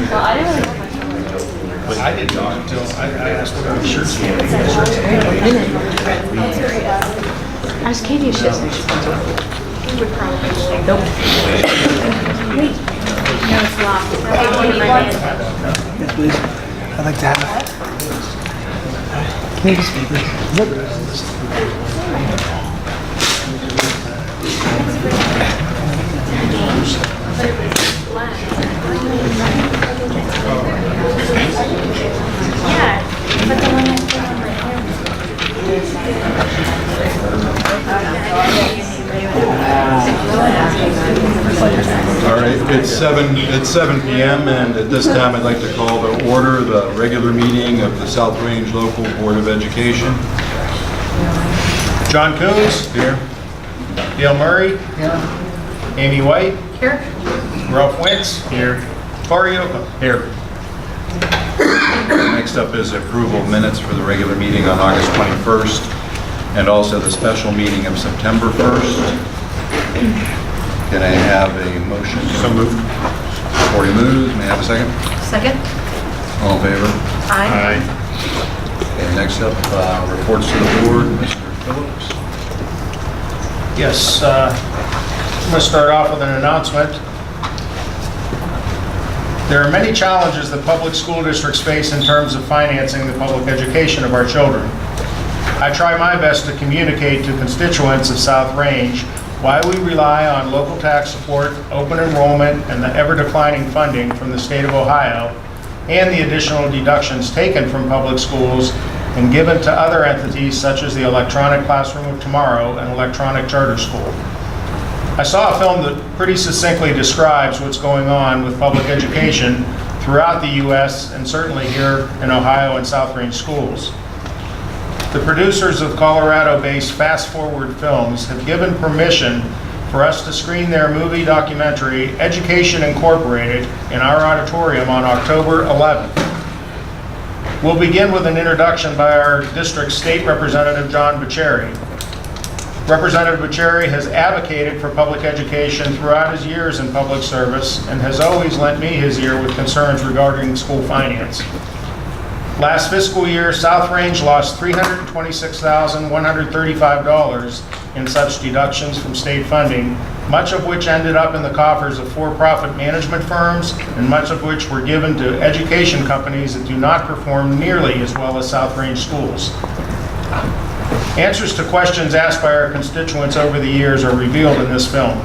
Well, I didn't really have my I didn't know until I asked what our shirts were. I just gave you a shit. He would probably say, nope. No, it's locked. Yes, please. I'd like to have Canadian speaker. Yeah, but the one that's put on my All right, it's 7 p.m. and at this time I'd like to call to order the regular meeting of the South Range Local Board of Education. John Coons. Here. Dale Murray. Here. Amy White. Here? Ralph Wentz. Here. Corey Yocum. Here. Next up is approval of minutes for the regular meeting on August 21st and also the special meeting of September 1st. Can I have a motion? So moved. Corey moves. May I have a second? Second? All in favor? Aye. Okay, next up, reports to the board. Mr. Phillips. Yes, I'm going to start off with an announcement. There are many challenges that public school districts face in terms of financing the public education of our children. I try my best to communicate to constituents of South Range why we rely on local tax support, open enrollment, and the ever-declining funding from the state of Ohio, and the additional deductions taken from public schools and given to other entities such as the Electronic Classroom of Tomorrow and Electronic Charter School. I saw a film that pretty succinctly describes what's going on with public education throughout the U.S. and certainly here in Ohio and South Range schools. The producers of Colorado-based Fast Forward Films have given permission for us to screen their movie documentary, Education Incorporated, in our auditorium on October 11th. We'll begin with an introduction by our district state representative, John Bucheri. Representative Bucheri has advocated for public education throughout his years in public service and has always lent me his ear with concerns regarding school finance. Last fiscal year, South Range lost $326,135 in such deductions from state funding, much of which ended up in the coffers of for-profit management firms and much of which were given to education companies that do not perform nearly as well as South Range schools. Answers to questions asked by our constituents over the years are revealed in this film.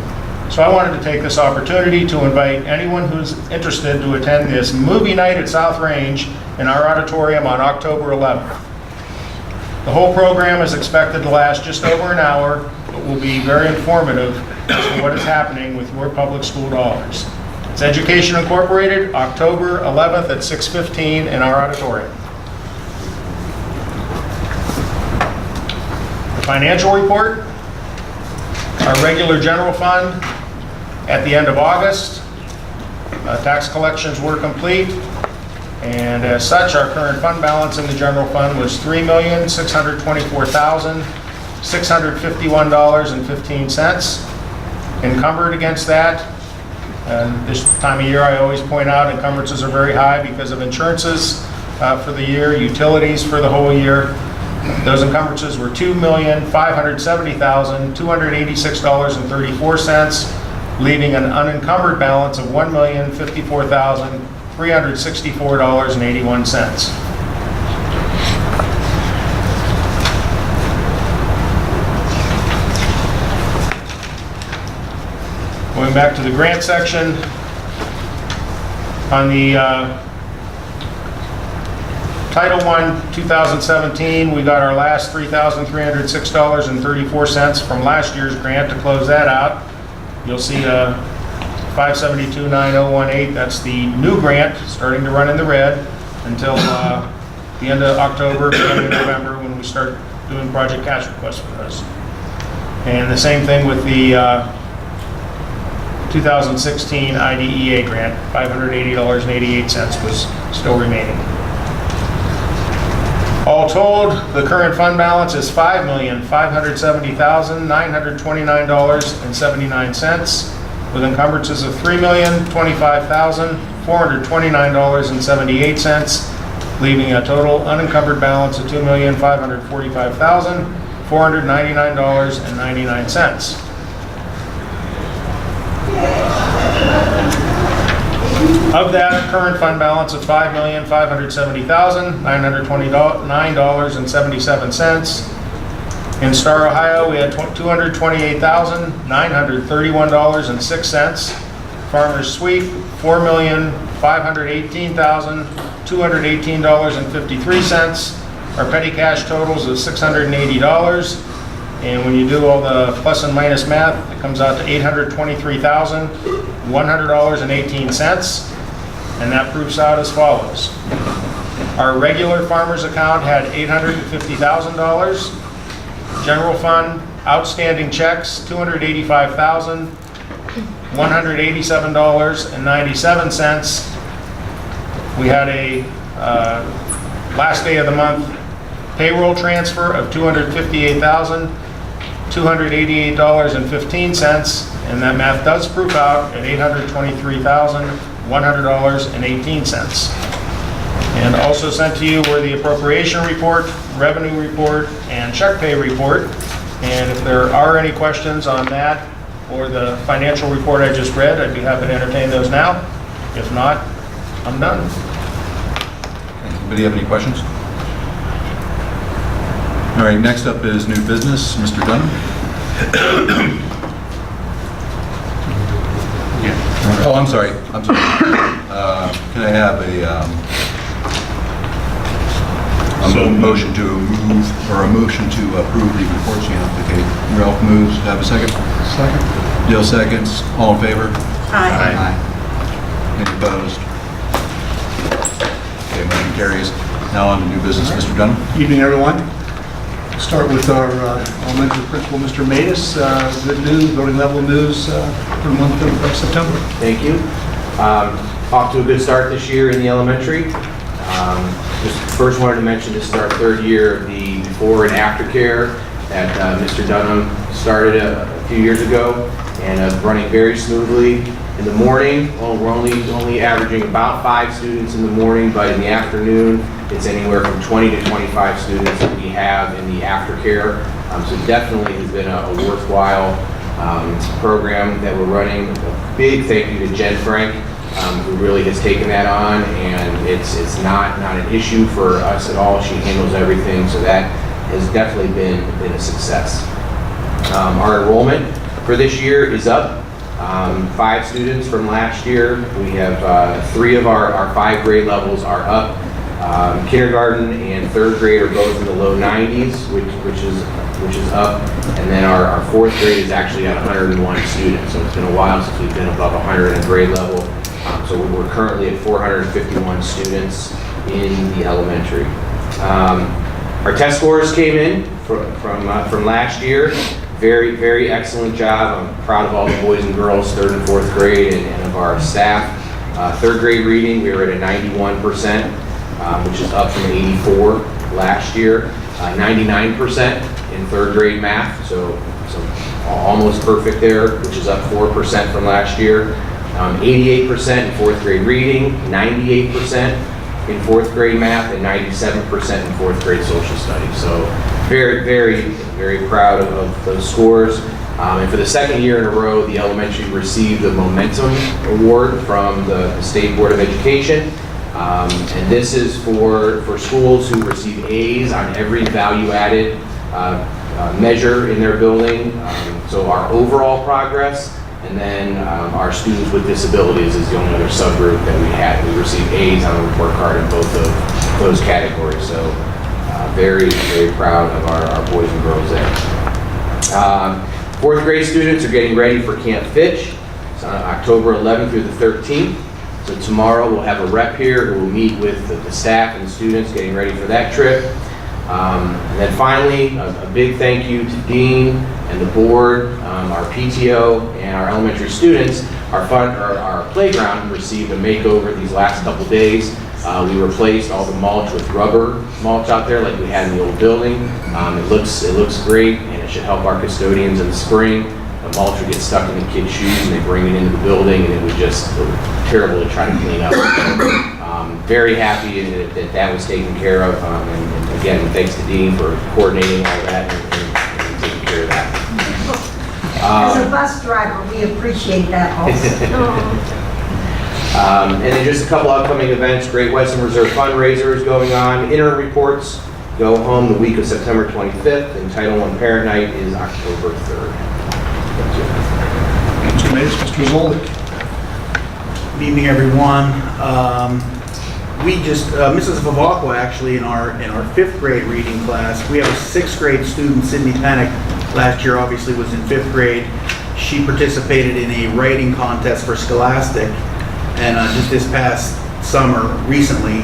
So I wanted to take this opportunity to invite anyone who's interested to attend this movie night at South Range in our auditorium on October 11th. The whole program is expected to last just over an hour, but will be very informative as to what is happening with your public school dollars. It's Education Incorporated, October 11th at 6:15 in our auditorium. Financial report, our regular general fund at the end of August. Tax collections were complete, and as such, our current fund balance in the general fund was $3,624,651.15. Encumbered against that, and this time of year I always point out encumbrances are very high because of insurances for the year, utilities for the whole year. Those encumbrances were $2,570,286.34, leaving an unencumbered balance of $1,054,364.81. Going back to the grant section, on the Title I 2017, we got our last $3,306.34 from last year's grant to close that out. You'll see 572,900,18. That's the new grant starting to run in the red until the end of October, beginning of November when we start doing project cash requests for those. And the same thing with the 2016 IDEA grant, $580.88 was still remaining. All told, the current fund balance is $5,570,929.79, with encumbrances of $3,025,000, $429.78, leaving a total unencumbered balance of $2,545,499.99. Of that, current fund balance of $5,570,929.77. In Star, Ohio, we had $228,931.06. Farmers Sweep, $4,518,218.53. Our petty cash totals of $680. And when you do all the plus and minus math, it comes out to $823,100.18. And that proves out as follows. Our regular farmers account had $850,000. General fund, outstanding checks, $285,187.97. We had a last day of the month payroll transfer of $258,288.15, and that math does prove out at $823,100.18. And also sent to you were the appropriation report, revenue report, and check pay report. And if there are any questions on that or the financial report I just read, I'd be happy to entertain those now. If not, I'm done. Anybody have any questions? All right, next up is new business. Mr. Dunham? Oh, I'm sorry. Can I have a motion to move, or a motion to approve the reports? Okay, Ralph moves. Have a second? Second. Jill seconds. All in favor? Aye. Any opposed? Okay, motion carries. Now on to new business. Mr. Dunham? Evening, everyone. Start with our elementary principal, Mr. Matus. Good news, building level news for the month of September. Thank you. Off to a good start this year in the elementary. Just first wanted to mention this is our third year of the before and after care that Mr. Dunham started a few years ago, and running very smoothly. In the morning, well, we're only averaging about 5 students in the morning, but in the afternoon, it's anywhere from 20 to 25 students that we have in the aftercare. So definitely has been a worthwhile program that we're running. A big thank you to Jen Frank, who really has taken that on, and it's not an issue for us at all. She handles everything, so that has definitely been a success. Our enrollment for this year is up. 5 students from last year. We have 3 of our 5 grade levels are up. Kindergarten and 3rd grade are both in the low 90s, which is up. And then our 4th grade is actually at 101 students. So it's been a while since we've been above 100 in grade level. So we're currently at 451 students in the elementary. Our test scores came in from last year. Very, very excellent job. I'm proud of all the boys and girls, 3rd and 4th grade, and of our staff. 3rd grade reading, we were at a 91%, which is up from 84 last year. 99% in 3rd grade math, so almost perfect there, which is up 4% from last year. 88% in 4th grade reading, 98% in 4th grade math, and 97% in 4th grade social studies. So very, very, very proud of those scores. And for the 2nd year in a row, the elementary received the Momentum Award from the State Board of Education. And this is for schools who receive A's on every value-added measure in their building. So our overall progress, and then our students with disabilities is the only other subgroup that we had. We received A's on the report card in both of those categories. So very, very proud of our boys and girls there. 4th grade students are getting ready for Camp Fitch. It's on October 11th through the 13th. So tomorrow we'll have a rep here who will meet with the staff and the students getting ready for that trip. And then finally, a big thank you to Dean and the board, our PTO, and our elementary students. Our playground received a makeover these last couple days. We replaced all the mulch with rubber mulch out there like we had in the old building. It looks great, and it should help our custodians in the spring. the mulch would get stuck in the kids' shoes and they bring it into the building and it was terrible to try to clean up. Very happy that was taken care of. And again, thanks to Dean for coordinating all that and taking care of that. As a bus driver, we appreciate that also. And then just a couple upcoming events, Great Western Reserve fundraiser is going on. Interim reports go home the week of September 25th, and Title I Parent Night is October 3rd. Mr. Mays, Mr. Zolik. Good evening, everyone. Mrs. Vavakwa actually in our 5th grade reading class, we have a 6th grade student, Sydney Penick, last year obviously was in 5th grade. She participated in a writing contest for Scholastic, and just this past summer, recently,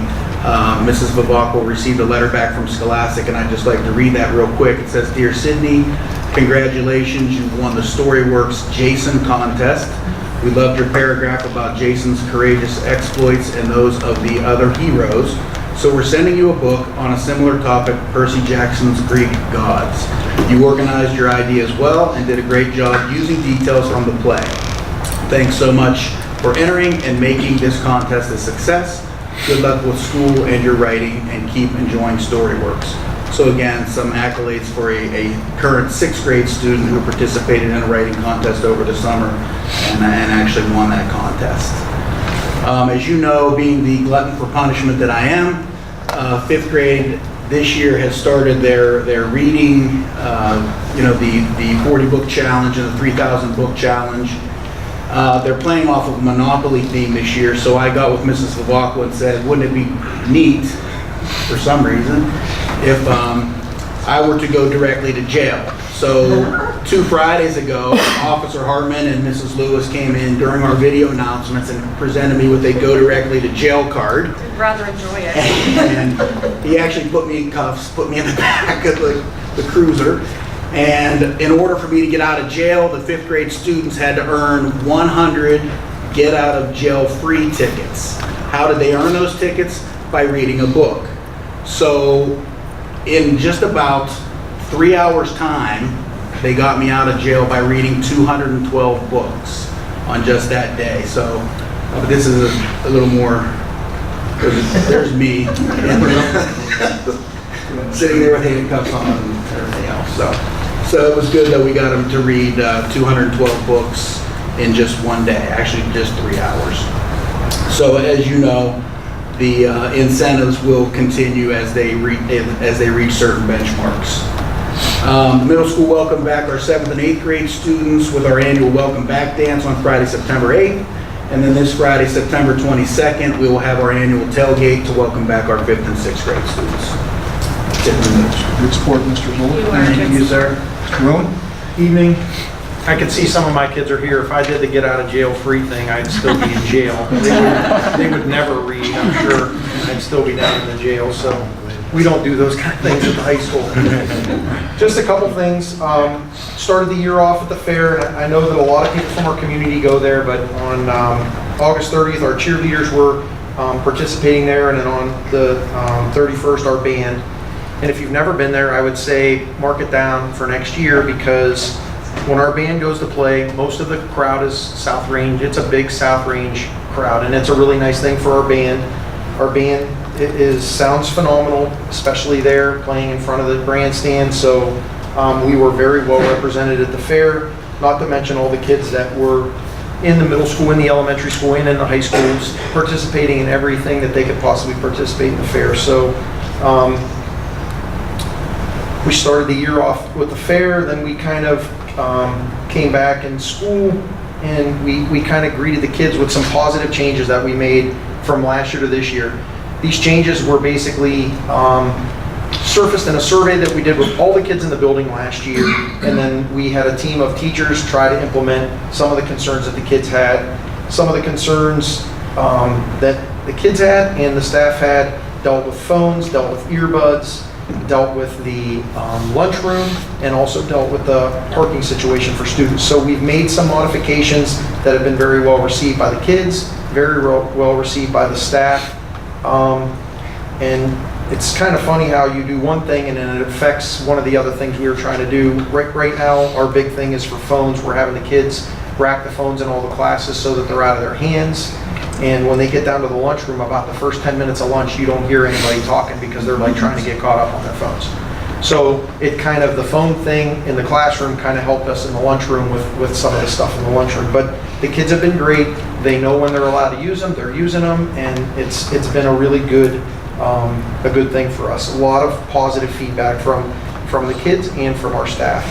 Mrs. Vavakwa received a letter back from Scholastic, and I'd just like to read that real quick. It says, "Dear Sydney, congratulations, you've won the StoryWorks Jason contest. We loved your paragraph about Jason's courageous exploits and those of the other heroes. So we're sending you a book on a similar topic, Percy Jackson's Greek gods. You organized your ideas well and did a great job using details from the play. Thanks so much for entering and making this contest a success. Good luck with school and your writing, and keep enjoying StoryWorks." So again, some accolades for a current 6th grade student who participated in a writing contest over the summer and actually won that contest. As you know, being the glutton for punishment that I am, 5th grade this year has started their reading, the 40 book challenge and the 3,000 book challenge. They're playing off of Monopoly theme this year, so I got with Mrs. Vavakwa and said, wouldn't it be neat, for some reason, if I were to go directly to jail. So 2 Fridays ago, Officer Hartman and Mrs. Lewis came in during our video announcements and presented me with a go directly to jail card. I'd rather enjoy it. And he actually put me in cuffs, put me in the back of the cruiser. And in order for me to get out of jail, the 5th grade students had to earn 100 get out of jail free tickets. How did they earn those tickets? By reading a book. So in just about 3 hours time, they got me out of jail by reading 212 books on just that day. So but this is a little more, there's me sitting there with handcuffs on and everything else. So it was good that we got them to read 212 books in just one day, actually just 3 hours. So as you know, the incentives will continue as they reach certain benchmarks. The middle school welcomed back our 7th and 8th grade students with our annual welcome back dance on Friday, September 8th. And then this Friday, September 22nd, we will have our annual tailgate to welcome back our 5th and 6th grade students. Good sport, Mr. Zolik. Thank you, sir. Mr. Rowan. Evening. I can see some of my kids are here. If I did the get out of jail free thing, I'd still be in jail. They would never read, I'm sure. I'd still be down in the jail, so we don't do those kind of things at the high school. Just a couple things. Started the year off at the fair, and I know that a lot of people from our community go there, but on August 30th, our cheerleaders were participating there, and then on the 31st, our band. And if you've never been there, I would say mark it down for next year, because when our band goes to play, most of the crowd is South Range. It's a big South Range crowd, and it's a really nice thing for our band. Our band sounds phenomenal, especially there playing in front of the grandstand. So we were very well represented at the fair, not to mention all the kids that were in the middle school, in the elementary school, and in the high schools, participating in everything that they could possibly participate in the fair. So we started the year off with the fair, then we kind of came back in school, and we kind of greeted the kids with some positive changes that we made from last year to this year. These changes were basically surfaced in a survey that we did with all the kids in the building last year, and then we had a team of teachers try to implement some of the concerns that the kids had. Some of the concerns that the kids had and the staff had dealt with phones, dealt with earbuds, dealt with the lunchroom, and also dealt with the parking situation for students. So we've made some modifications that have been very well received by the kids, very well received by the staff. And it's kind of funny how you do one thing and then it affects one of the other things we were trying to do. Right now, our big thing is for phones. We're having the kids rack the phones in all the classes so that they're out of their hands. And when they get down to the lunchroom, about the first 10 minutes of lunch, you don't hear anybody talking because they're like trying to get caught up on their phones. So it kind of, the phone thing in the classroom kind of helped us in the lunchroom with some of the stuff in the lunchroom. But the kids have been great. They know when they're allowed to use them, they're using them, and it's been a really good, a good thing for us. A lot of positive feedback from the kids and from our staff.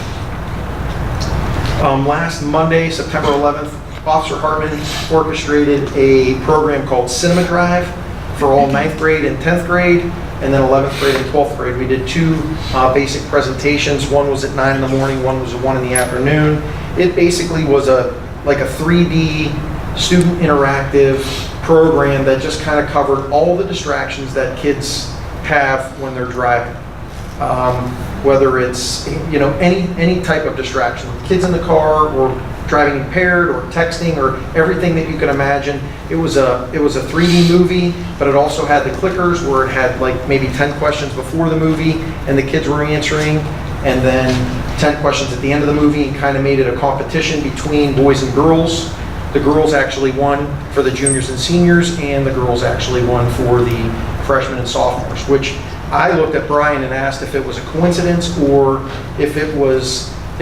Last Monday, September 11th, Officer Hartman orchestrated a program called Cinema Drive for all 9th grade and 10th grade, and then 11th grade and 12th grade. We did two basic presentations. One was at 9 in the morning, one was at 1 in the afternoon. It basically was like a 3D student interactive program that just kind of covered all the distractions that kids have when they're driving. Whether it's, you know, any type of distraction. Kids in the car or driving impaired or texting or everything that you can imagine. It was a 3D movie, but it also had the clickers where it had like maybe 10 questions before the movie and the kids were answering, and then 10 questions at the end of the movie, and kind of made it a competition between boys and girls. The girls actually won for the juniors and seniors, and the girls actually won for the freshmen and sophomores, which I looked at Brian and asked if it was a coincidence or if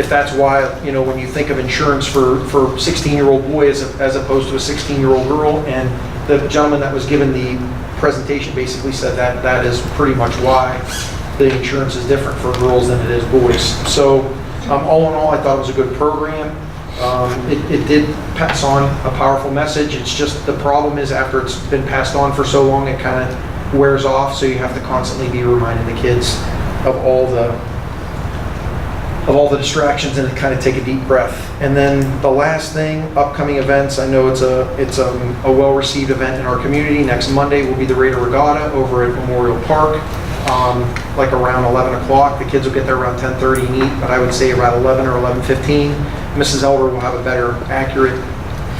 that's why, you know, when you think of insurance for 16-year-old boy as opposed to a 16-year-old girl, and the gentleman that was given the presentation basically said that is pretty much why the insurance is different for girls than it is boys. So all in all, I thought it was a good program. It did pass on a powerful message. It's just the problem is after it's been passed on for so long, it kind of wears off, so you have to constantly be reminding the kids of all the distractions and kind of take a deep breath. And then the last thing, upcoming events. I know it's a well-received event in our community. Next Monday will be the Raider Regatta over at Memorial Park, like around 11 o'clock. The kids will get there around 10:30 and eat, but I would say about 11 or 11:15. Mrs. Elder will have a better, accurate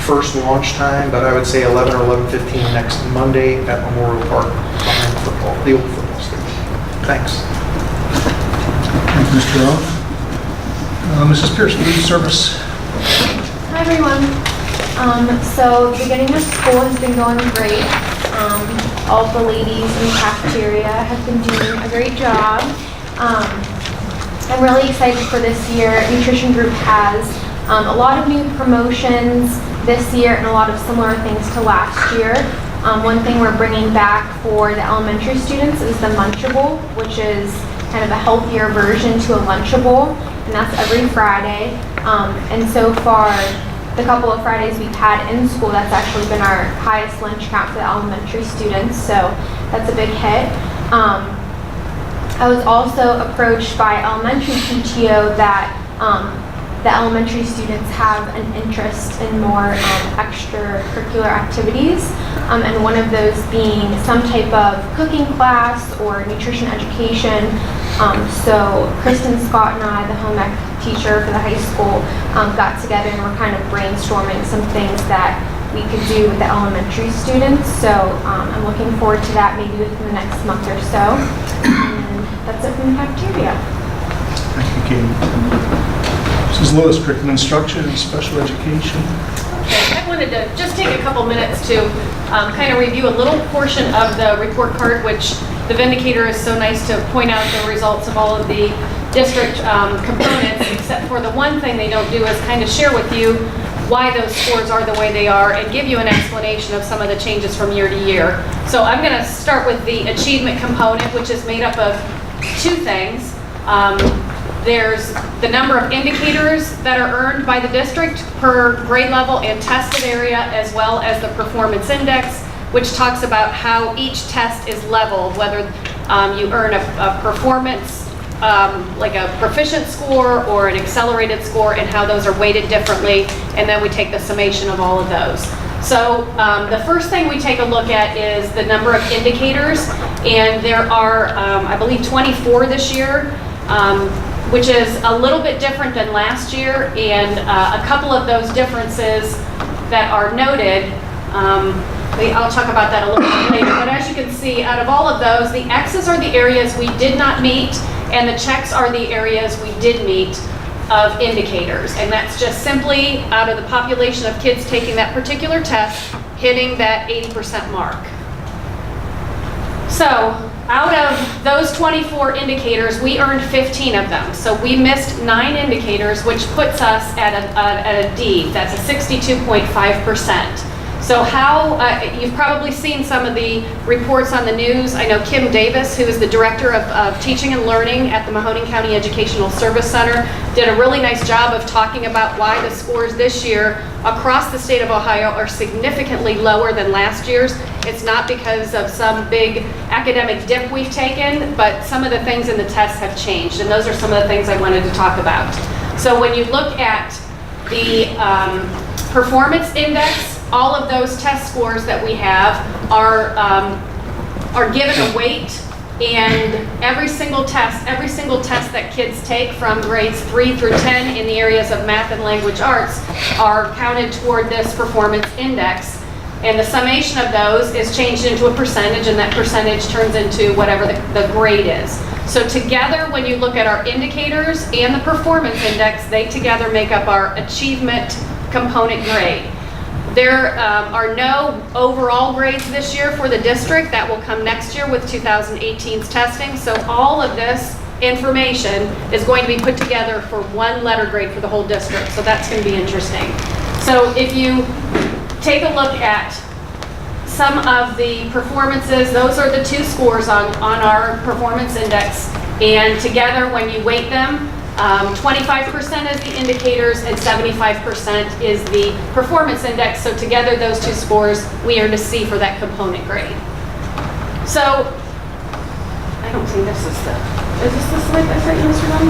first launch time, but I would say 11 or 11:15 next Monday at Memorial Park behind the old football stadium. Thanks. Thank you, Mr. Rowe. Mrs. Pierce, food service. Hi everyone. So the beginning of school has been going great. All the ladies in the cafeteria have been doing a great job. I'm really excited for this year. Nutrition Group has a lot of new promotions this year and a lot of similar things to last year. One thing we're bringing back for the elementary students is the Munchable, which is kind of a healthier version to a Lunchable, and that's every Friday. And so far, the couple of Fridays we've had in school, that's actually been our highest lunch count for the elementary students, so that's a big hit. I was also approached by elementary PTO that the elementary students have an interest in more extracurricular activities, and one of those being some type of cooking class or nutrition education. So Kristen Scott and I, the home ec teacher for the high school, got together and we're kind of brainstorming some things that we could do with the elementary students. So I'm looking forward to that maybe within the next month or so. And that's it from the cafeteria. Thank you, Katie. Mrs. Lewis, curriculum instruction and special education. Okay, I wanted to just take a couple minutes to kind of review a little portion of the report card, which the Vindicator is so nice to point out the results of all of the district components, except for the one thing they don't do is kind of share with you why those scores are the way they are and give you an explanation of some of the changes from year to year. So I'm going to start with the achievement component, which is made up of two things. There's the number of indicators that are earned by the district per grade level and tested area, as well as the performance index, which talks about how each test is leveled, whether you earn a performance, like a proficient score or an accelerated score, and how those are weighted differently, and then we take the summation of all of those. So the first thing we take a look at is the number of indicators, and there are, I believe, 24 this year, which is a little bit different than last year, and a couple of those differences that are noted I'll talk about that a little bit later, but as you can see, out of all of those, the X's are the areas we did not meet, and the checks are the areas we did meet of indicators. And that's just simply out of the population of kids taking that particular test, hitting that 80% mark. So out of those 24 indicators, we earned 15 of them. So we missed 9 indicators, which puts us at a D. That's a 62.5%. So how, you've probably seen some of the reports on the news. I know Kim Davis, who is the Director of Teaching and Learning at the Mahoning County Educational Service Center, did a really nice job of talking about why the scores this year across the state of Ohio are significantly lower than last year's. It's not because of some big academic dip we've taken, but some of the things in the tests have changed, and those are some of the things I wanted to talk about. So when you look at the performance index, all of those test scores that we have are given a weight, and every single test that kids take from grades 3 through 10 in the areas of math and language arts are counted toward this performance index. And the summation of those is changed into a percentage, and that percentage turns into whatever the grade is. So together, when you look at our indicators and the performance index, they together make up our achievement component grade. There are no overall grades this year for the district. That will come next year with 2018's testing. So all of this information is going to be put together for one letter grade for the whole district. So that's going to be interesting. So if you take a look at some of the performances, those are the 2 scores on our performance index. And together, when you weight them, 25% is the indicators and 75% is the performance index. So together, those 2 scores, we earned a C for that component grade. So I don't think this is this the slide I sent you, Mr. Dunn?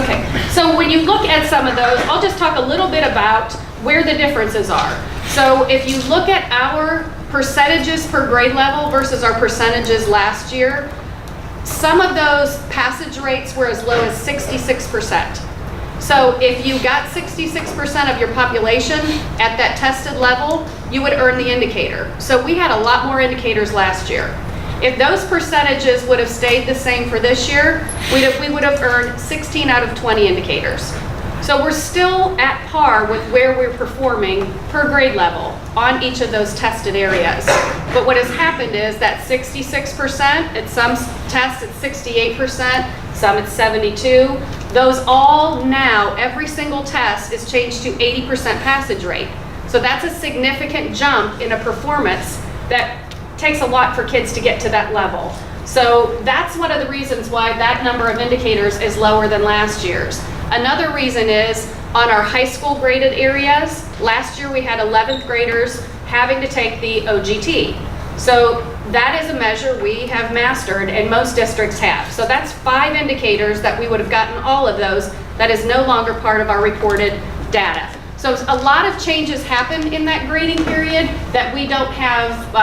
Okay, so when you look at some of those, I'll just talk a little bit about where the differences are. So if you look at our percentages per grade level versus our percentages last year, some of those passage rates were as low as 66%. So if you got 66% of your population at that tested level, you would earn the indicator. So we had a lot more indicators last year. If those percentages would have stayed the same for this year, we would have earned 16 out of 20 indicators. So we're still at par with where we're performing per grade level on each of those tested areas. But what has happened is that 66%, at some tests it's 68%, some it's 72. Those all now, every single test is changed to 80% passage rate. So that's a significant jump in a performance that takes a lot for kids to get to that level. So that's one of the reasons why that number of indicators is lower than last year's. Another reason is on our high school graded areas, last year we had 11th graders having to take the OGT. So that is a measure we have mastered and most districts have. So that's 5 indicators that we would have gotten all of those that is no longer part of our reported data. So a lot of changes happen in that grading period that we don't have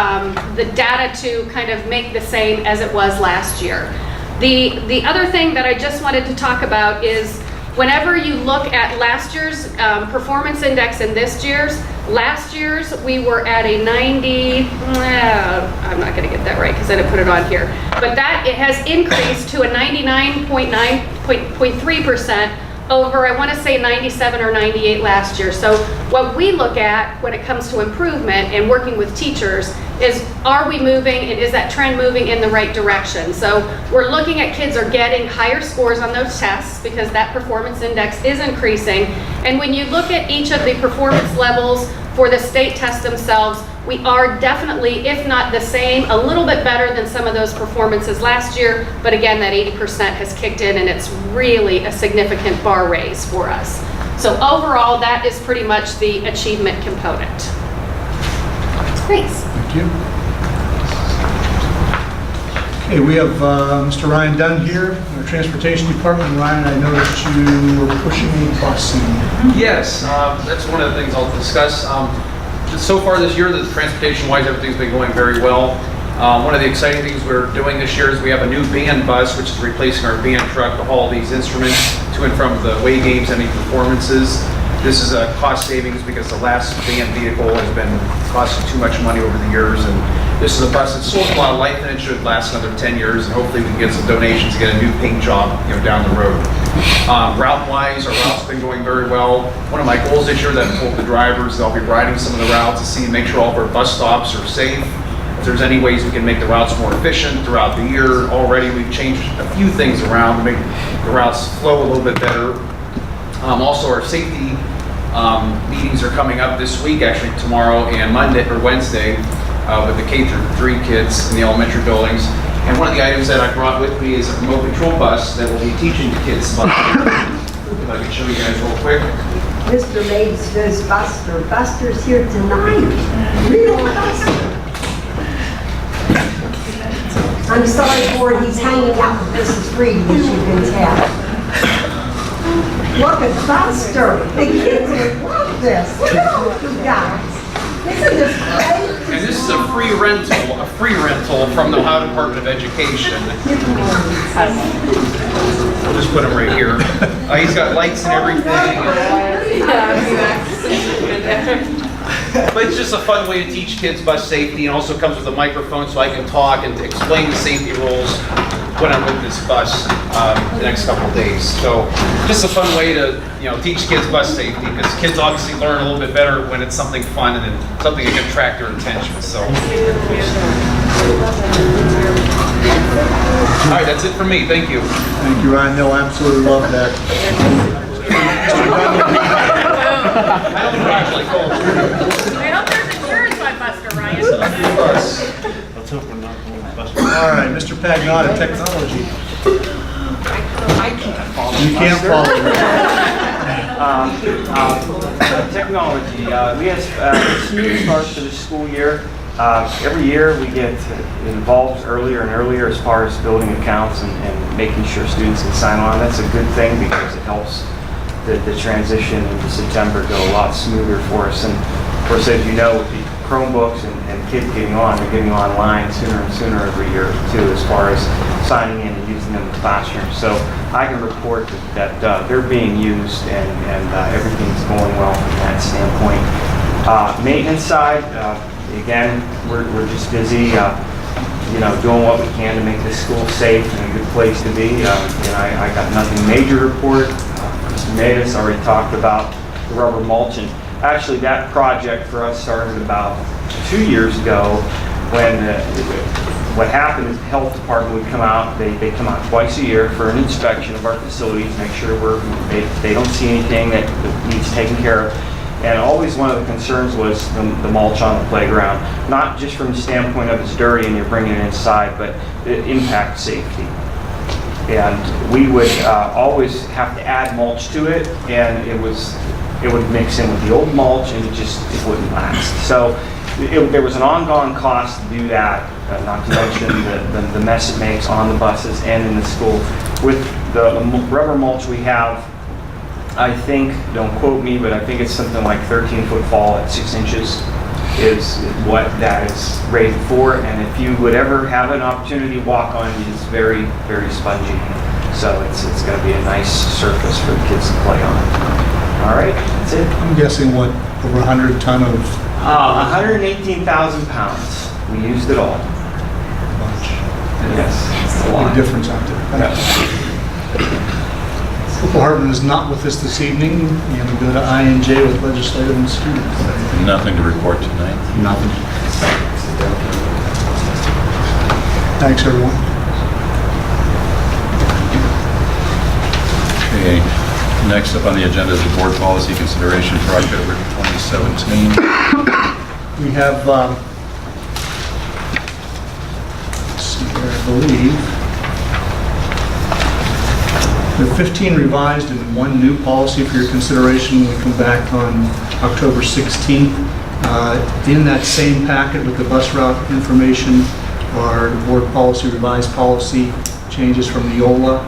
the data to kind of make the same as it was last year. The other thing that I just wanted to talk about is whenever you look at last year's performance index and this year's, last year's we were at a 90, I'm not going to get that right because I didn't put it on here, but that it has increased to a 99.3% over, I want to say 97 or 98 last year. So what we look at when it comes to improvement and working with teachers is, are we moving and is that trend moving in the right direction? So we're looking at kids are getting higher scores on those tests because that performance index is increasing. And when you look at each of the performance levels for the state tests themselves, we are definitely, if not the same, a little bit better than some of those performances last year. But again, that 80% has kicked in and it's really a significant bar raise for us. So overall, that is pretty much the achievement component. Thanks. Thank you. Okay, we have Mr. Ryan Dunn here, our Transportation Department. Ryan, I noticed you were pushing a busing. Yes, that's one of the things I'll discuss. So far this year, the transportation-wise, everything's been going very well. One of the exciting things we're doing this year is we have a new band bus, which is replacing our band truck to haul these instruments to and from the away games, any performances. This is a cost savings because the last van vehicle has been costing too much money over the years, and this is a bus that's sold a lot of life, and it should last another 10 years, and hopefully we can get some donations to get a new paint job, down the road. Route-wise, our route's been going very well. One of my goals this year that I told the drivers, I'll be riding some of the routes to see, make sure all of our bus stops are safe. If there's any ways we can make the routes more efficient throughout the year, already we've changed a few things around to make the routes flow a little bit better. Also, our safety meetings are coming up this week, actually tomorrow and Monday or Wednesday, with the K-3 kids in the elementary buildings. And one of the items that I brought with me is a remote control bus that will be teaching the kids about if I can show you guys real quick. Mr. Mays says Buster. Buster's here tonight. Real Buster. I'm sorry, Ford, he's hanging out with Mrs. Freedy, as you can tell. Look at Buster. The kids would love this. Look at all you guys. Isn't this great? And this is a free rental from the Ohio Department of Education. We'll just put him right here. He's got lights and everything. But it's just a fun way to teach kids bus safety, and also comes with a microphone so I can talk and explain the safety rules when I'm with this bus the next couple of days. So just a fun way to teach kids bus safety, because kids obviously learn a little bit better when it's something fun and something that can attract their attention. So. All right, that's it for me. Thank you. Thank you, Ryan. No, I absolutely love that. I don't congratulate folks. I hope there's insurance on Buster, Ryan. Let's hope we're not going to bust. All right, Mr. Pagnotta, technology. I can't follow. You can't follow. Technology. We have smooth start to the school year. Every year we get involved earlier and earlier as far as building accounts and making sure students can sign on. That's a good thing because it helps the transition into September go a lot smoother for us. And of course, as you know, with the Chromebooks and kids getting on, they're getting online sooner and sooner every year too, as far as signing in and using them in the classroom. So I can report that they're being used and everything's going well from that standpoint. Maintenance side, again, we're just busy, doing what we can to make this school safe and a good place to be. I got nothing major to report. Mr. Matus already talked about the rubber mulching. Actually, that project for us started about 2 years ago when what happened is the health department would come out. They come out twice a year for an inspection of our facilities, make sure they don't see anything that needs taken care of. And always one of the concerns was the mulch on the playground, not just from the standpoint of it's dirty and you're bringing it inside, but it impacts safety. And we would always have to add mulch to it, and it would mix in with the old mulch, and it wouldn't last. So there was an ongoing cost to do that, not to mention the mess it makes on the buses and in the school. With the rubber mulch we have, I think, don't quote me, but I think it's something like 13-foot fall at 6 inches is what that is rated for. And if you would ever have an opportunity to walk on, it's very, very spongy. So it's going to be a nice surface for the kids to play on. All right, that's it. I'm guessing what, over 100 ton of 118,000 pounds. We used it all. mulch? Yes, it's a lot. Big difference out there. Yeah. Football Hartman is not with us this evening, and we go to I&J with legislative and student. Nothing to report tonight. Nothing. Thanks, everyone. Okay, next up on the agenda is the board policy consideration for October 2017. We have, let's see here, I believe, we have 15 revised and 1 new policy for your consideration when we come back on October 16th. In that same packet with the bus route information are the board policy, revised policy changes from Neola,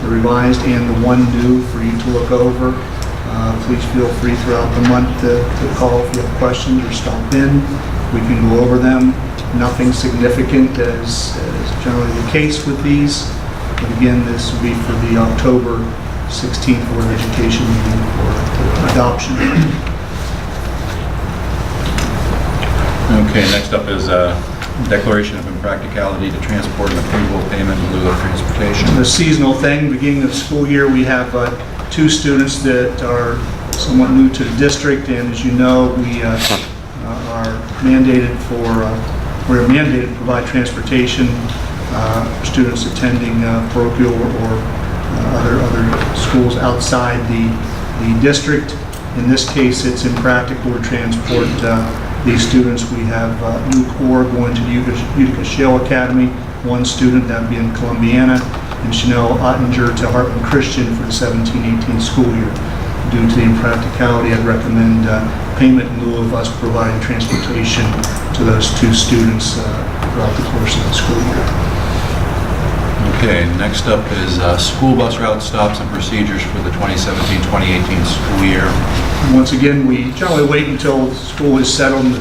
the revised and the 1 new for you to look over. Please feel free throughout the month to call if you have questions or stop in. We can go over them. Nothing significant as generally the case with these. But again, this will be for the October 16th Board of Education meeting for adoption. Okay, next up is declaration of impracticality to transport and approval of payment in lieu of transportation. The seasonal thing, beginning of the school year, we have 2 students that are somewhat new to the district, and as you know, we are mandated we're mandated to provide transportation for students attending parochial or other schools outside the district. In this case, it's impractical to transport these students. We have Luke Orr going to the Utica Shale Academy, 1 student, that being Columbiana, and Chanel Ottinger to Hartman Christian for the 17-18 school year. Due to the impracticality, I'd recommend payment in lieu of us providing transportation to those 2 students throughout the course of the school year. Okay, next up is school bus route stops and procedures for the 2017-2018 school year. Once again, we generally wait until school is settled and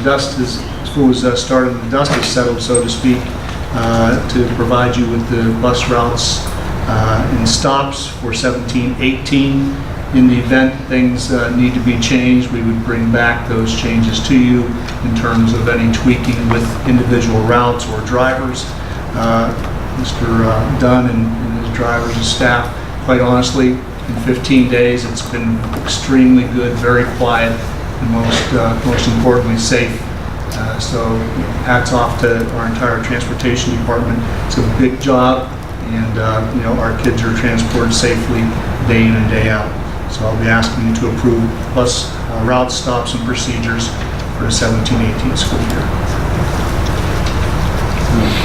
school is started and the dust is settled, so to speak, to provide you with the bus routes and stops for 17-18. In the event things need to be changed, we would bring back those changes to you in terms of any tweaking with individual routes or drivers. Mr. Dunn and his drivers and staff, quite honestly, in 15 days, it's been extremely good, very quiet, and most importantly, safe. So hats off to our entire transportation department. It's a big job, and our kids are transported safely day in and day out. So I'll be asking you to approve bus route stops and procedures for the 17-18 school year.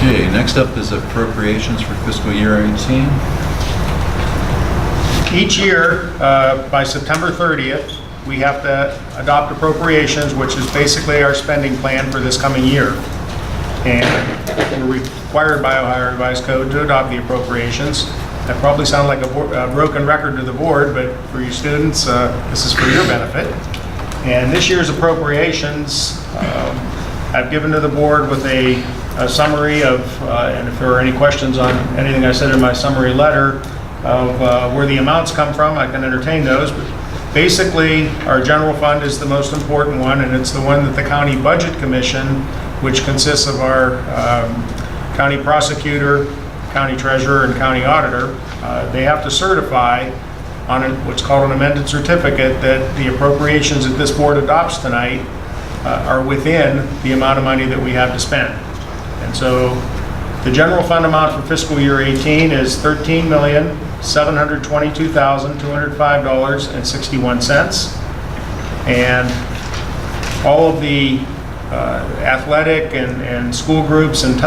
Okay, next up is appropriations for fiscal year 18. Each year, by September 30th, we have to adopt appropriations, which is basically our spending plan for this coming year. And we're required by Ohio Revised Code to adopt the appropriations. That probably sounds like a broken record to the board, but for you students, this is for your benefit. And this year's appropriations, I've given to the board with a summary of, and if there are any questions on anything I said in my summary letter, of where the amounts come from, I can entertain those. But basically, our general fund is the most important one, and it's the one that the County Budget Commission, which consists of our county prosecutor, county treasurer, and county auditor, they have to certify on what's called an amended certificate that the appropriations that this board adopts tonight are within the amount of money that we have to spend. And so the general fund amount for fiscal year 18 is $13,722,205.61. And all of the athletic and school groups and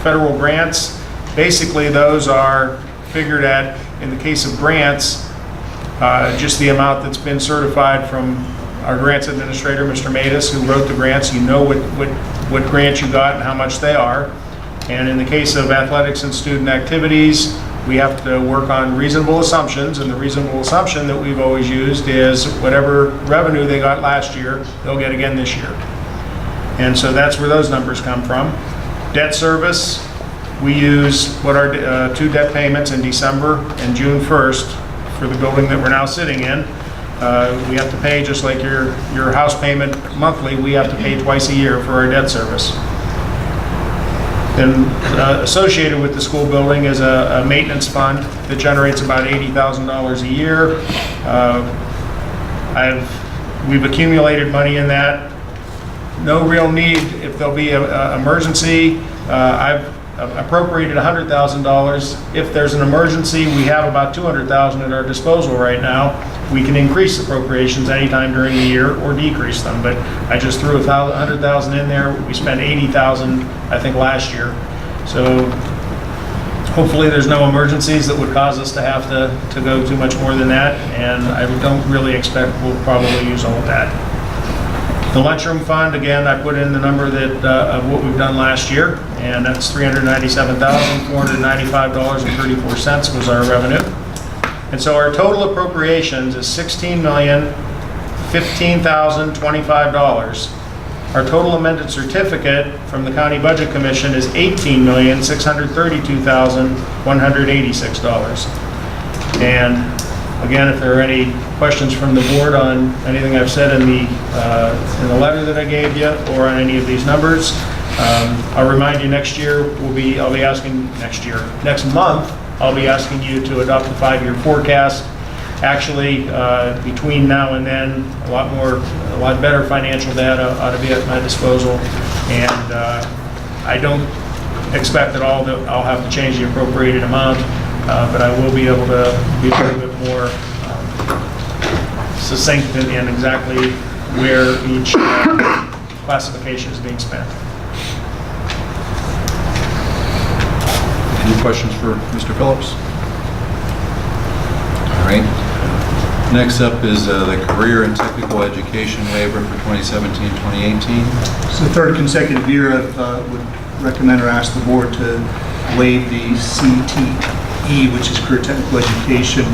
federal grants, basically those are figured at, in the case of grants, just the amount that's been certified from our grants administrator, Mr. Matus, who wrote the grants. You know what grants you got and how much they are. And in the case of athletics and student activities, we have to work on reasonable assumptions, and the reasonable assumption that we've always used is whatever revenue they got last year, they'll get again this year. And so that's where those numbers come from. Debt service, we use what our 2 debt payments in December and June 1st for the building that we're now sitting in. We have to pay, just like your house payment monthly, we have to pay twice a year for our debt service. Then associated with the school building is a maintenance fund that generates about $80,000 a year. We've accumulated money in that. No real need if there'll be an emergency. I've appropriated $100,000. If there's an emergency, we have about $200,000 at our disposal right now. We can increase appropriations anytime during the year or decrease them, but I just threw $100,000 in there. We spent $80,000, I think, last year. So hopefully there's no emergencies that would cause us to have to go too much more than that, and I don't really expect we'll probably use all of that. The lunchroom fund, again, I put in the number that of what we've done last year, and that's $397,495.34 was our revenue. And so our total appropriations is $16,015,025. Our total amended certificate from the County Budget Commission is $18,632,186. And Again, if there are any questions from the board on anything I've said in the letter that I gave you or on any of these numbers, I'll remind you next month, I'll be asking you to adopt the 5-year forecast. Actually, between now and then, a lot better financial data ought to be at my disposal. And I don't expect at all that I'll have to change the appropriated amount, but I will be able to be a little bit more succinct in exactly where each classification is being spent. Any questions for Mr. Phillips? All right. Next up is the career and technical education waiver for 2017-2018. It's the third consecutive year I would recommend or ask the board to waive the CTE, which is Career Technical Education,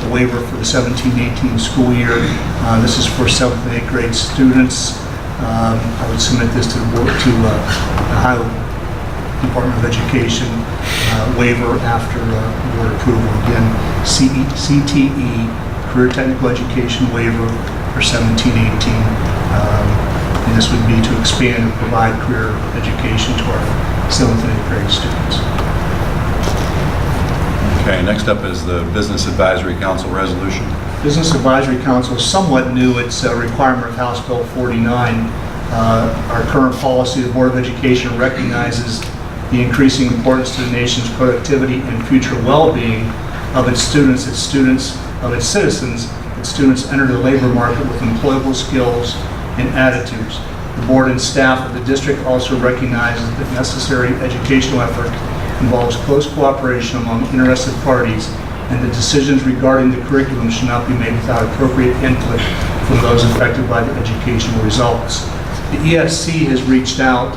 the waiver for the 17-18 school year. This is for 7th and 8th grade students. I would submit this to the board, to the Ohio Department of Education waiver after board approval. Again, CTE, Career Technical Education waiver for 17-18. And this would be to expand and provide career education to our 7th and 8th grade students. Okay, next up is the Business Advisory Council resolution. Business Advisory Council is somewhat new. It's a requirement of House Bill 49. Our current policy, the Board of Education recognizes the increasing importance to the nation's productivity and future well-being of its students, its citizens. Its students enter the labor market with employable skills and attitudes. The board and staff of the district also recognizes that necessary educational effort involves close cooperation among interested parties, and the decisions regarding the curriculum should not be made without appropriate input from those affected by the educational results. The ESC has reached out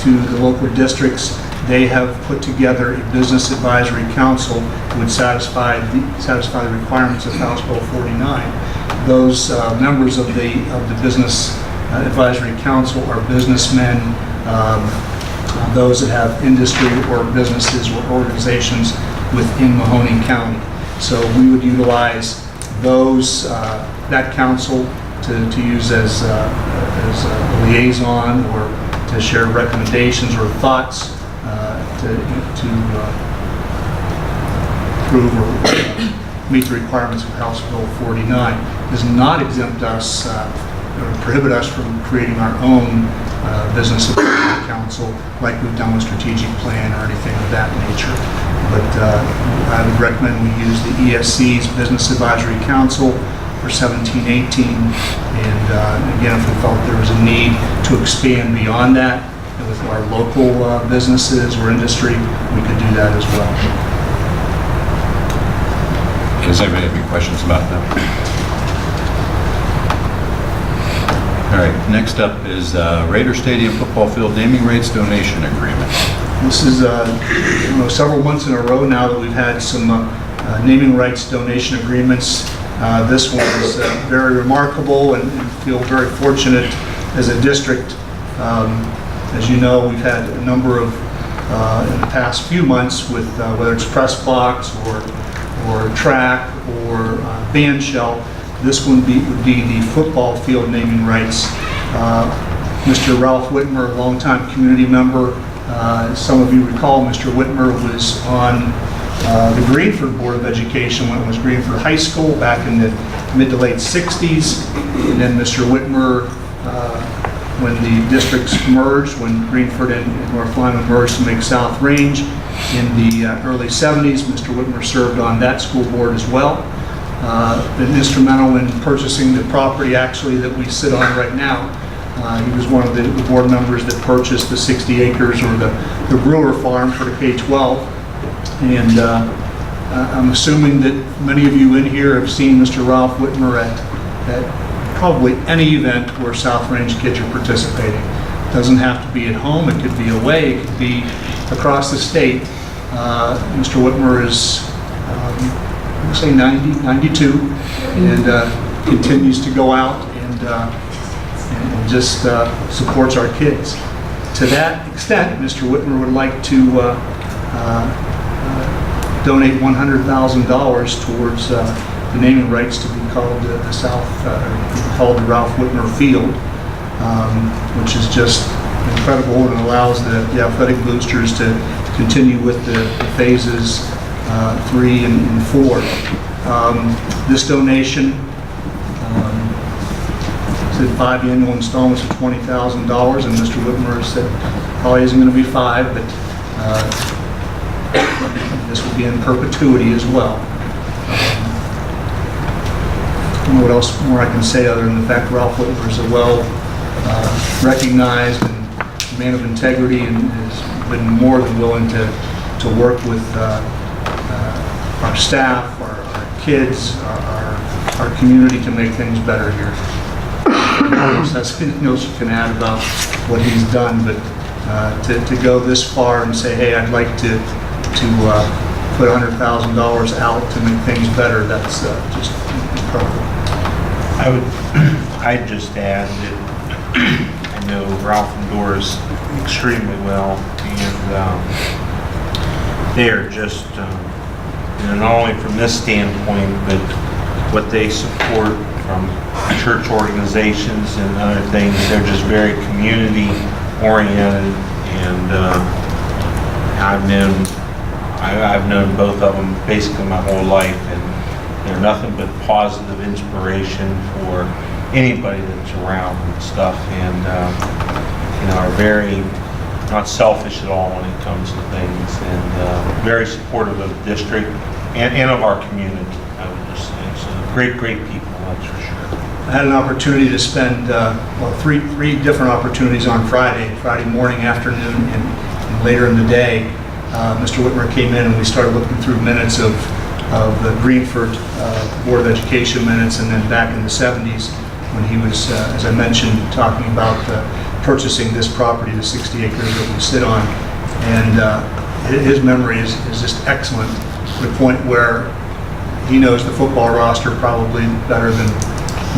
to the local districts. They have put together a business advisory council that would satisfy the requirements of House Bill 49. Those members of the business advisory council are businessmen, those that have industry or businesses or organizations within Mahoning County. So we would utilize that council to use as a liaison or to share recommendations or thoughts to approve or meet the requirements of House Bill 49. It does not exempt us or prohibit us from creating our own business advisory council like we've done with strategic plan or anything of that nature. But I would recommend we use the ESC's Business Advisory Council for 17-18. And again, if we felt there was a need to expand beyond that and with our local businesses or industry, we could do that as well. Does anybody have any questions about that? All right, next up is Raider Stadium football field naming rights donation agreement. This is several months in a row now that we've had some naming rights donation agreements. This one is very remarkable and feel very fortunate as a district. As you know, we've had a number of, in the past few months with whether it's press box or track or band shell. This one would be the football field naming rights. Mr. Ralph Whitmer, a longtime community member. Some of you recall Mr. Whitmer was on the Greenford Board of Education when it was Greenford High School back in the mid to late 60s. And then Mr. Whitmer, when the districts merged, when Greenford and North Lyman merged to make South Range in the early 70s, Mr. Whitmer served on that school board as well. Been instrumental in purchasing the property actually that we sit on right now. He was one of the board members that purchased the 60 acres or the Brewer Farm for the K-12. And I'm assuming that many of you in here have seen Mr. Ralph Whitmer at probably any event where South Range kids are participating. It doesn't have to be at home, it could be away, it could be across the state. Mr. Whitmer is, I say 92, and continues to go out and just supports our kids. To that extent, Mr. Whitmer would like to donate $100,000 towards the naming rights to be called the Ralph Whitmer Field, which is just incredible and allows the athletic boosters to continue with the phases 3 and 4. This donation, said 5 annual installments of $20,000, and Mr. Whitmer said probably isn't going to be 5, but this will be in perpetuity as well. I don't know what else more I can say other than the fact Ralph Whitmer is a well recognized and man of integrity, and has been more than willing to work with our staff, our kids, our community to make things better here. That's anything else you can add about what he's done, but to go this far and say, hey, I'd like to put $100,000 out to make things better, that's just incredible. I'd just add that I know Ralph and Doris extremely well, and they are just, not only from this standpoint, but what they support from church organizations and other things. They're just very community oriented, and I've known both of them basically my whole life, and they're nothing but positive inspiration for anybody that's around and stuff, and are very not selfish at all when it comes to things, and very supportive of the district and of our community, I would just say. So great people, that's for sure. I had an opportunity to spend, three different opportunities on Friday morning, afternoon, and later in the day. Mr. Whitmer came in and we started looking through minutes of the Greenford Board of Education minutes, and then back in the 70s when he was, as I mentioned, talking about purchasing this property, the 60 acres that we sit on. And his memory is just excellent, to the point where he knows the football roster probably better than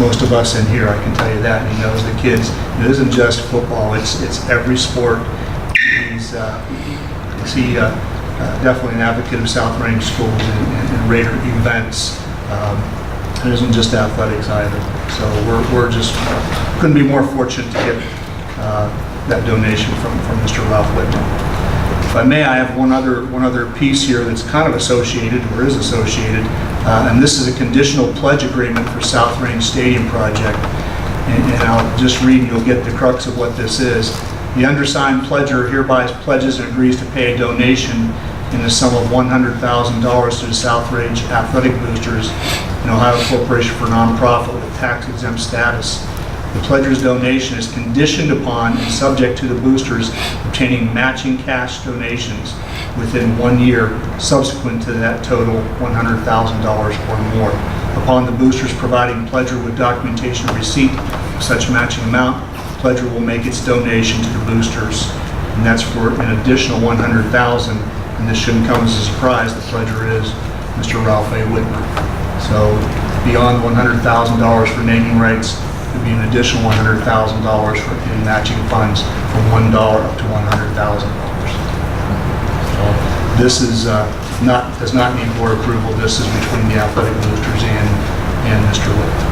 most of us in here, I can tell you that. And he knows the kids. It isn't just football, it's every sport. He's definitely an advocate of South Range schools and Raider events. It isn't just athletics either. So we're just couldn't be more fortunate to get that donation from Mr. Ralph Whitmer. If I may, I have one other piece here that's kind of associated, or is associated, and this is a conditional pledge agreement for South Range Stadium project. And I'll just read and you'll get the crux of what this is. The undersigned pledger hereby pledges and agrees to pay a donation in the sum of $100,000 to the South Range Athletic Boosters, an Ohio Corporation for Nonprofit with tax-exempt status. The pledger's donation is conditioned upon and subject to the boosters obtaining matching cash donations within 1 year subsequent to that total $100,000 or more. Upon the boosters providing pledger with documentation of receipt of such matching amount, the pledger will make its donation to the boosters, and that's for an additional $100,000. And this shouldn't come as a surprise. The pledger is Mr. Ralph A. Whitmer. So beyond $100,000 for naming rights, would be an additional $100,000 in matching funds from $1 up to $100,000. So this is does not need board approval. This is between the athletic boosters and Mr. Whitmer.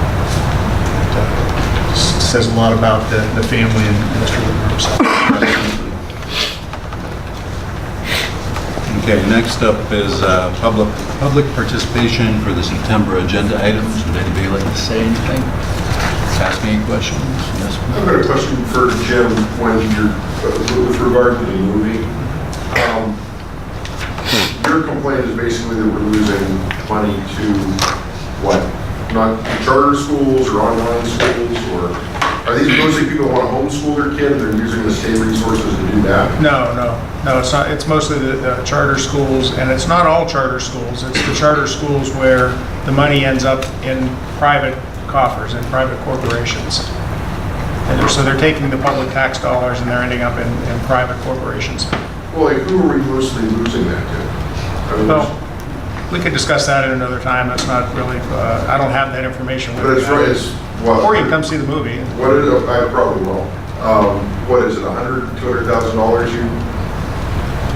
It says a lot about the family and Mr. Whitmer himself. Okay, next up is public participation for the September agenda items. Would anybody like to say anything? Ask me any questions? Yes. I've got a question for Jim with regard to the movie. Your complaint is basically that we're losing money to what? Not charter schools or online schools, or are these mostly people who want to homeschool their kid and they're using the state resources to do that? No, it's not. It's mostly the charter schools, and it's not all charter schools. It's the charter schools where the money ends up in private coffers and private corporations. And so they're taking the public tax dollars and they're ending up in private corporations. Well, like, who are we mostly losing that to? Well, we could discuss that at another time. That's not really, I don't have that information with But me. it's right, it's what? Or you can come see the movie. What is it? I probably will. What is it, $100,000, $200,000 you?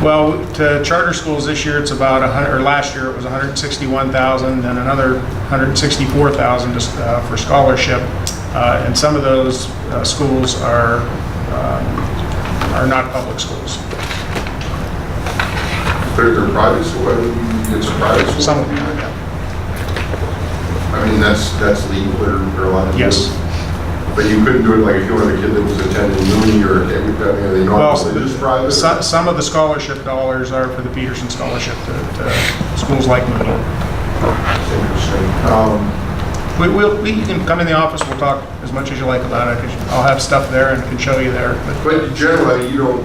Well, to charter schools this year, it's about 100, or last year it was 161,000, and another 164,000 just for scholarship. And some of those schools are not public schools. They're private, so why would you get some private schools? Some of them are, yeah. I mean, that's legal, they're allowed to do it. Yes. But you couldn't do it like if you wanted a kid that was attending Mooney or, I mean, are they not religious private? Some of the scholarship dollars are for the Peterson Scholarship to schools like Moody. Interesting. You can come in the office, we'll talk as much as you like about it, 'cause I'll have stuff there and can show you there. But generally, you don't,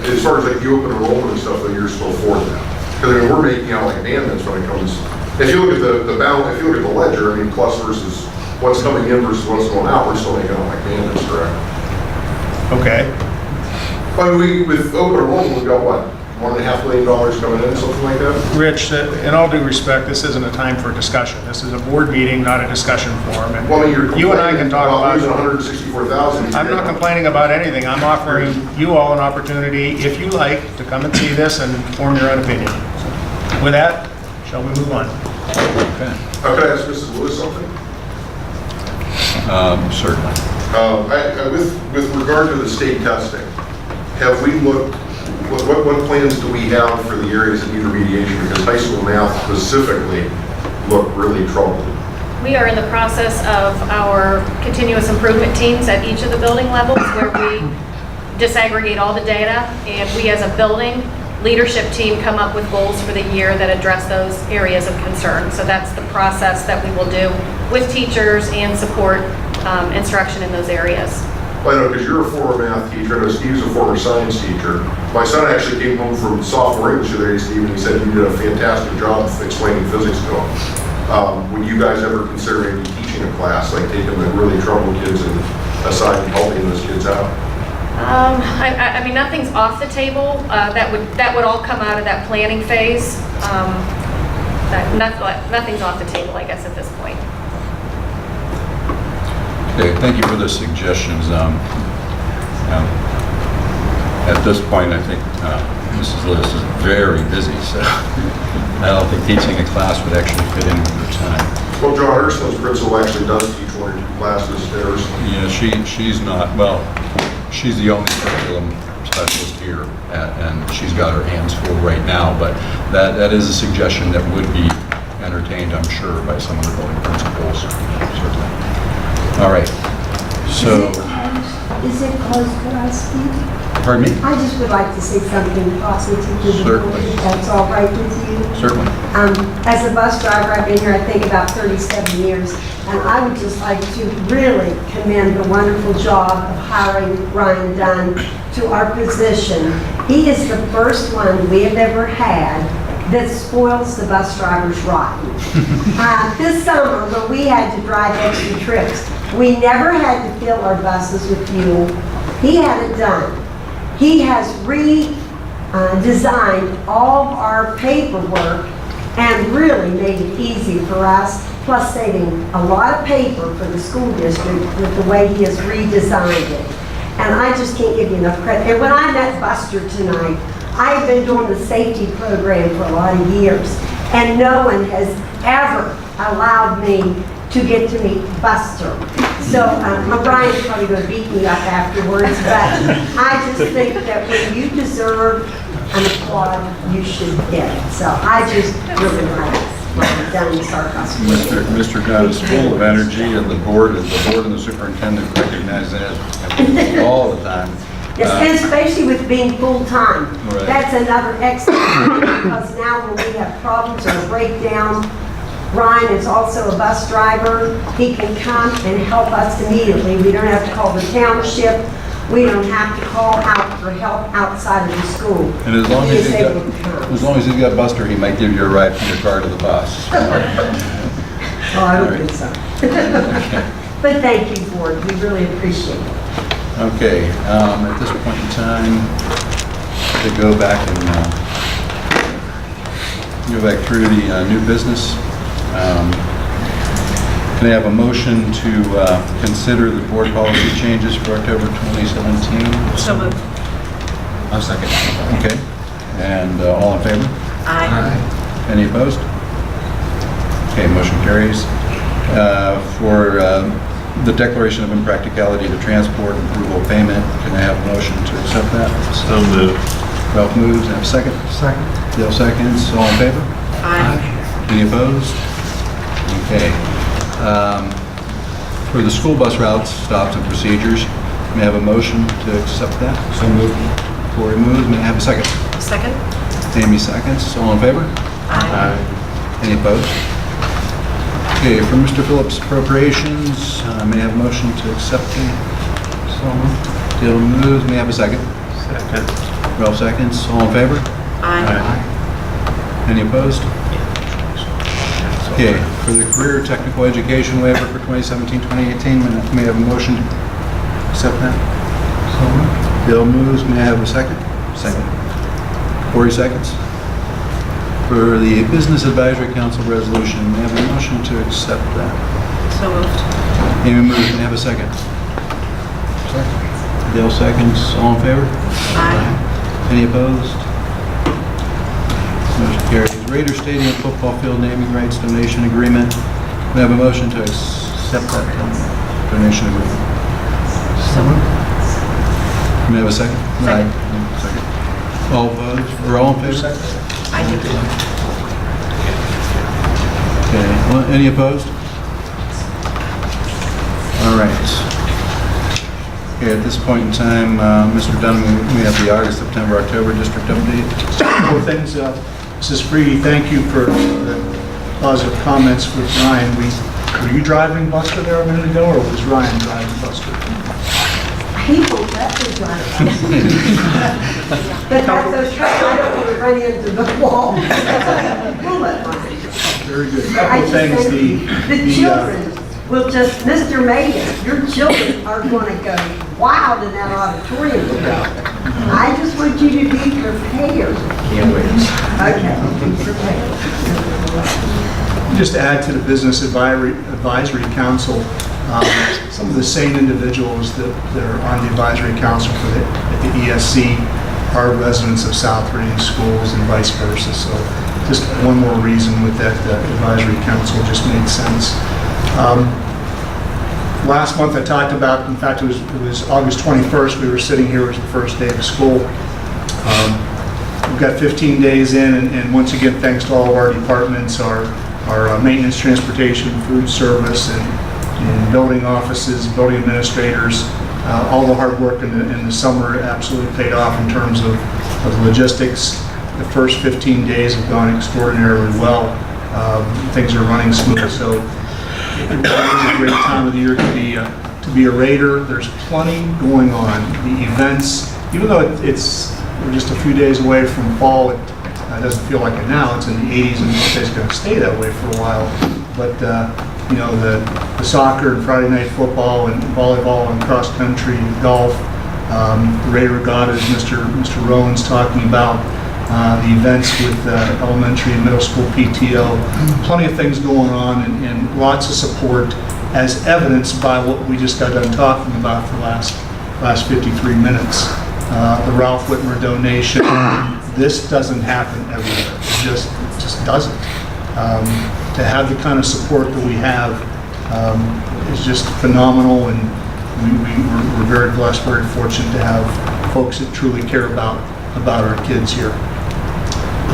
as far as like the open enrollment and stuff, that you're still for that. Because I mean, we're making out like bandits when it comes, if you look at the balance, if you look at the ledger, I mean, plus versus what's coming in versus what's going out, we're still making out like bandits, correct? Okay. But with open enrollment, we've got what, $1.5 million coming in, something like that? Rich, in all due respect, this isn't a time for discussion. This is a board meeting, not a discussion forum. And Well, I mean, you and I can talk about losing 164,000. I'm not complaining about anything. I'm offering you all an opportunity, if you like, to come and see this and form your own opinion. With that, shall we move on? Okay. Could I ask Mrs. Lewis something? Certainly. With regard to the state testing, have we looked, what plans do we have for the areas that need remediation? Because high school math specifically look really troubled. We are in the process of our continuous improvement teams at each of the building levels where we disaggregate all the data, and we as a building leadership team come up with goals for the year that address those areas of concern. So that's the process that we will do with teachers and support instruction in those areas. Well, I know, because you're a former math teacher, I know Steve's a former science teacher. My son actually came home from sophomore English today, Steve, and he said you did a fantastic job of explaining physics to him. Would you guys ever consider maybe teaching a class, like taking the really troubled kids and aside and helping those kids out? I mean, nothing's off the table. That would all come out of that planning phase. Nothing's off the table, I guess, at this point. Okay, thank you for the suggestions. At this point, I think Mrs. Lewis is very busy, so I don't think teaching a class would actually fit in with her time. Well, John Hurston's principal actually does teach 1 or 2 classes there. Yeah, she's not, well, she's the only curriculum specialist here, and she's got her hands full right now, but that is a suggestion that would be entertained, I'm sure, by some of the building principals, certainly. All right, so, Is it close to us, Steve? pardon me? I just would like to say something positive to the board, Certainly. if that's all right with you. Certainly. As a bus driver, I've been here, I think, about 37 years, and I would just like to really commend the wonderful job of hiring Ryan Dunn to our position. He is the first one we have ever had that spoils the bus driver's ride. This summer, when we had to drive extra trips, we never had to fill our buses with fuel. He had it done. He has redesigned all of our paperwork and really made it easy for us, plus saving a lot of paper for the school district with the way he has redesigned it. And I just can't give you enough credit. And when I met Buster tonight, I've been doing the safety program for a lot of years, and no one has ever allowed me to get to meet Buster. So Brian's probably going to beat me up afterwards, but I just think that when you deserve an applaud, you should get it. So I just really like Dunn Sarkis. Mr. Dunn is full of energy, and the board and the superintendent recognize that all the time. Yes, and especially with being full-time. Right. That's another excellent thing, because now when we have problems or breakdowns, Ryan is also a bus driver. He can come and help us immediately. We don't have to call the township. We don't have to call out for help outside of the school. And as long He as is he's able to come. got Buster, he might give you a ride from your car to the bus. Oh, I don't think so. But thank you, board. We really appreciate it. Okay, at this point in time, to go back through the new business. Can I have a motion to consider the board policy changes for October 2017? So moved. I'll second. Okay. And all in favor? Aye. Any opposed? Okay, motion carries. For the declaration of impracticality to transport and approval of payment, can I have a motion to accept that? So moved. Ralph moves, and have a second? Second. Dale seconds, all in favor? Aye. Any opposed? Okay. For the school bus routes, stops, and procedures, may I have a motion to accept that? So moved. Corey moves, may I have a second? Second? Amy seconds, all in favor? Aye. Any opposed? Okay, for Mr. Phillips appropriations, may I have a motion to accept the... So moved. Dale moves, may I have a second? Second. Ralph seconds, all in favor? Aye. Any opposed? Okay, for the career technical education waiver for 2017-2018, may I have a motion to accept that? So moved. Bill moves, may I have a second? Second. Corey seconds. For the Business Advisory Council resolution, may I have a motion to accept that? So moved. Amy moves, may I have a second? Second. Dale seconds, all in favor? Aye. Any opposed? Motion carries. Raider Stadium football field naming rights donation agreement. We have a motion to accept that donation agreement. So moved. May I have a second? Second. Second. All opposed, or all in favor? I did. Okay, any opposed? All right. Okay, at this point in time, Mr. Dunham, we have the August, September, October district update. Couple of things, Mrs. Freedy, thank you for the positive comments with Ryan. Were you driving Buster there a minute ago, or was Ryan driving Buster? He won't let me drive. But that's okay, I don't want to run into the wall. We'll let Ryan. Very good. I Couple of just things, think the children will just, Mr. Magus, your children are going to go wild in that auditorium. I just want you to be prepared. Can't wait. Okay, be prepared. Just to add to the Business Advisory Council, some of the same individuals that are on the advisory council at the ESC are residents of South Reading schools and vice versa. So just one more reason with that advisory council just made sense. Last month I talked about, in fact, it was August 21st, we were sitting here, it was the first day of school. We've got 15 days in, and once again, thanks to all of our departments, our maintenance, transportation, food service, and building offices, building administrators, all the hard work in the summer absolutely paid off in terms of logistics. The first 15 days have gone extraordinarily well. Things are running smooth, so it really is a great time of the year to be a Raider. There's plenty going on. The events, even though we're just a few days away from fall, it doesn't feel like it now. It's in the 80s, and it's going to stay that way for a while. But the soccer and Friday night football and volleyball and cross country and golf, the Raider Regatta, as Mr. Rowan's talking about, the events with elementary and middle school PTO, plenty of things going on, and lots of support, as evidenced by what we just got done talking about for the last 53 minutes. The Ralph Whitmer donation. This doesn't happen everywhere. It just doesn't. To have the kind of support that we have is just phenomenal, and we're very blessed, very fortunate to have folks that truly care about our kids here.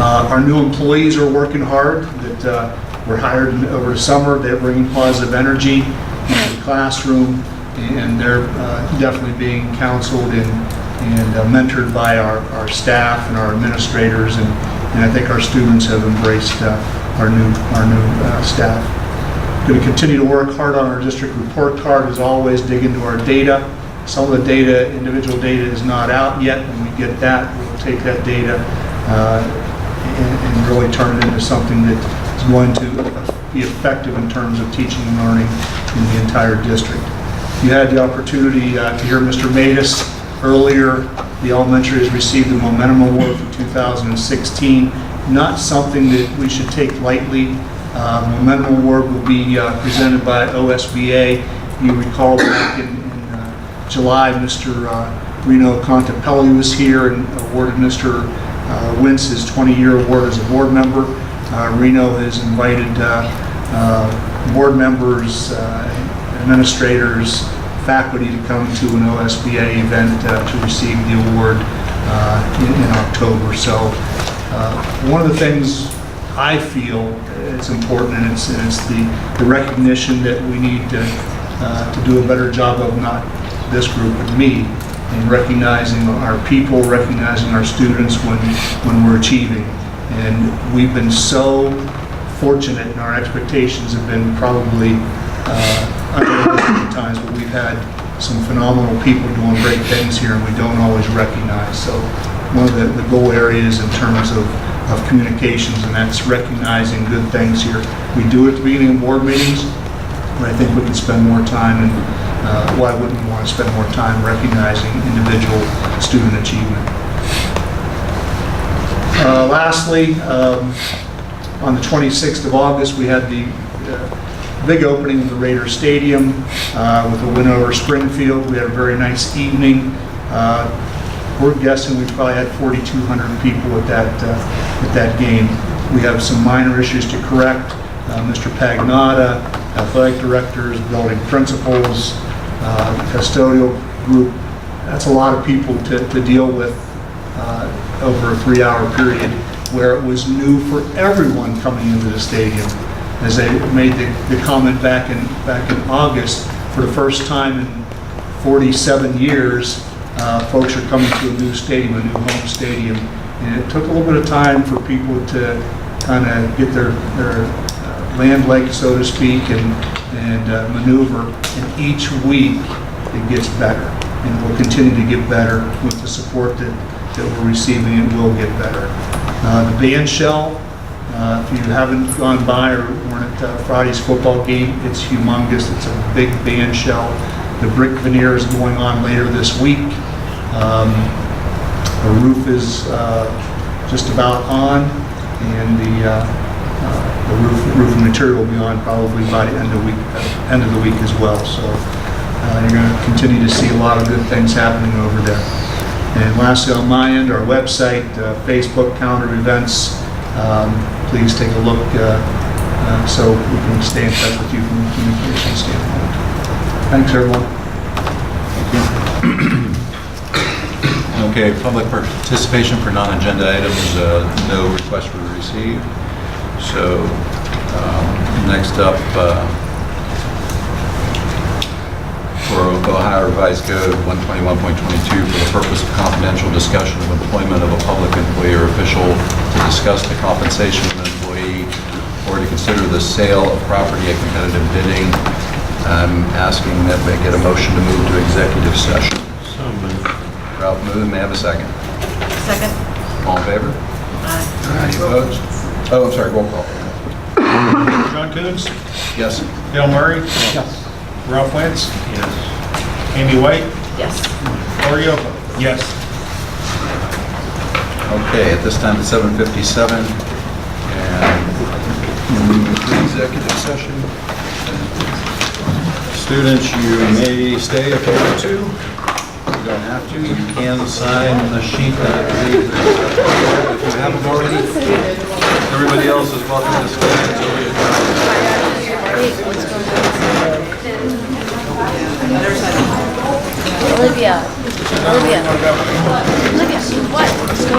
Our new employees are working hard, that were hired over the summer. They're bringing positive energy into the classroom, and they're definitely being counseled and mentored by our staff and our administrators, and I think our students have embraced our new staff. Going to continue to work hard on our district report card, as always, dig into our data. Some of the data, individual data, is not out yet. When we get that, we'll take that data and really turn it into something that is going to be effective in terms of teaching and learning in the entire district. You had the opportunity to hear Mr. Matus earlier. The elementary has received the Momentum Award for 2016. Not something that we should take lightly. Momentum Award will be presented by OSBA. You recall back in July, Mr. Reno Contepelli was here and awarded Mr. wins his 20-year award as a board member. Reno has invited board members, administrators, faculty to come to an OSBA event to receive the award in October. So one of the things I feel it's important, and it's the recognition that we need to do a better job of, not this group, but me, in recognizing our people, recognizing our students when we're achieving. And we've been so fortunate, and our expectations have been probably unrealistic at times, but we've had some phenomenal people doing great things here, and we don't always recognize. So one of the goal areas in terms of communications, and that's recognizing good things here. We do it at the beginning of board meetings, but I think we can spend more time, and why wouldn't we want to spend more time recognizing individual student achievement? Lastly, on the 26th of August, we had the big opening of the Raider Stadium with a win over Springfield. We had a very nice evening. We're guessing we probably had 4,200 people at that game. We have some minor issues to correct. Mr. Pagnotta, athletic directors, building principals, custodial group. That's a lot of people to deal with over a 3-hour period, where it was new for everyone coming into the stadium. As I made the comment back in August, for the first time in 47 years, folks are coming to a new stadium, a new home stadium. And it took a little bit of time for people to kind of get their land leg, so to speak, and maneuver. And each week it gets better, and will continue to get better with the support that we're receiving. It will get better. The band shell, if you haven't gone by or weren't at Friday's football game, it's humongous. It's a big band shell. The brick veneer is going on later this week. The roof is just about on, and the roof material will be on probably by the end of the week as well. So you're going to continue to see a lot of good things happening over there. And lastly, on my end, our website, Facebook, calendar of events. Please take a look so we can stay in touch with you from a communication standpoint. Thanks, everyone. Okay, public participation for non-agenda items, no request were received. So next up, for Ohio Revised Code 121.22, for the purpose of confidential discussion of employment of a public employee or official, to discuss the compensation of an employee, or to consider the sale of property at competitive bidding. I'm asking that we get a motion to move to executive session. So moved. Ralph moved, may I have a second? Second. All in favor? Any opposed? Oh, I'm sorry, roll call. John Coons? Yes. Dale Murray? Yes. Ralph Wentz? Yes. Amy White? Yes. Lori Yocum? Yes. Okay, at this time it's 7:57, and we'll move to executive session. Students, you may stay if you want to. You don't have to. You can sign the sheet that I believe if you haven't already. Everybody else is welcome to stay until we Olivia. Olivia, what? Let's go.